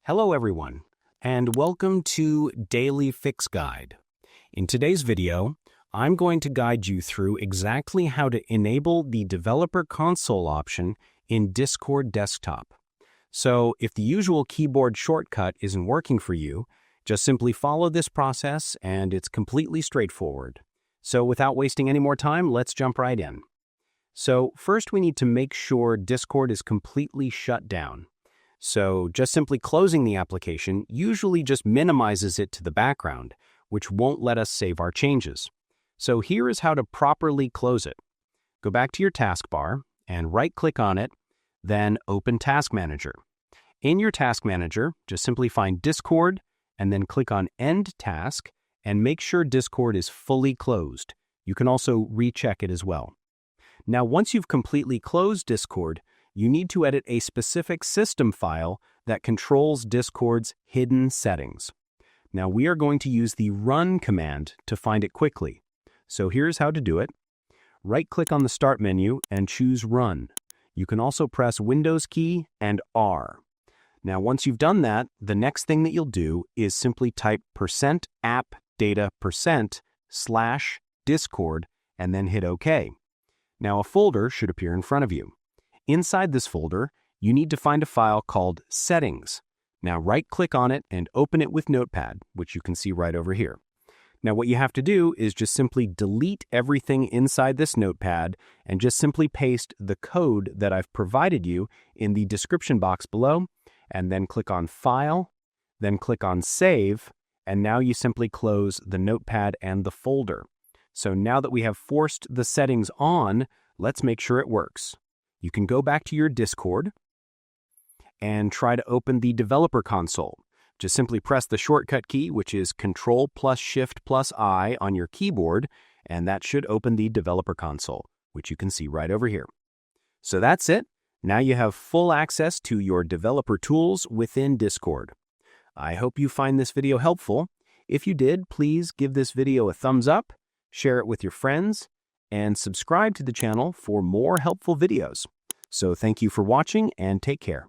Hello everyone, and welcome to Daily Fix Guide. In today's video, I'm going to guide you through exactly how to enable the Developer Console option in Discord Desktop. So if the usual keyboard shortcut isn't working for you, just simply follow this process and it's completely straightforward. So without wasting any more time, let's jump right in. So first we need to make sure Discord is completely shut down. So just simply closing the application usually just minimizes it to the background, which won't let us save our changes. So here is how to properly close it. Go back to your taskbar and right-click on it, then open Task Manager. In your Task Manager, just simply find Discord and then click on End Task and make sure Discord is fully closed. You can also recheck it as well. Now, once you've completely closed Discord, you need to edit a specific system file that controls Discord's hidden settings. Now, we are going to use the run command to find it quickly. So here's how to do it. Right-click on the Start menu and choose Run. You can also press Windows key and R. Now, once you've done that, the next thing that you'll do is simply type %appdata%/Discord and then hit OK. Now, a folder should appear in front of you. Inside this folder, you need to find a file called Settings. Now right-click on it and open it with Notepad, which you can see right over here. Now what you have to do is just simply delete everything inside this Notepad and just simply paste the code that I've provided you in the description box below, and then click on File, then click on Save, and now you simply close the Notepad and the folder. So now that we have forced the settings on, let's make sure it works. You can go back to your Discord and try to open the Developer Console. Just simply press the shortcut key, which is Ctrl+Shift+I on your keyboard, and that should open the Developer Console, which you can see right over here. So that's it. Now you have full access to your developer tools within Discord. I hope you find this video helpful. If you did, please give this video a thumbs up, share it with your friends, and subscribe to the channel for more helpful videos. So thank you for watching and take care.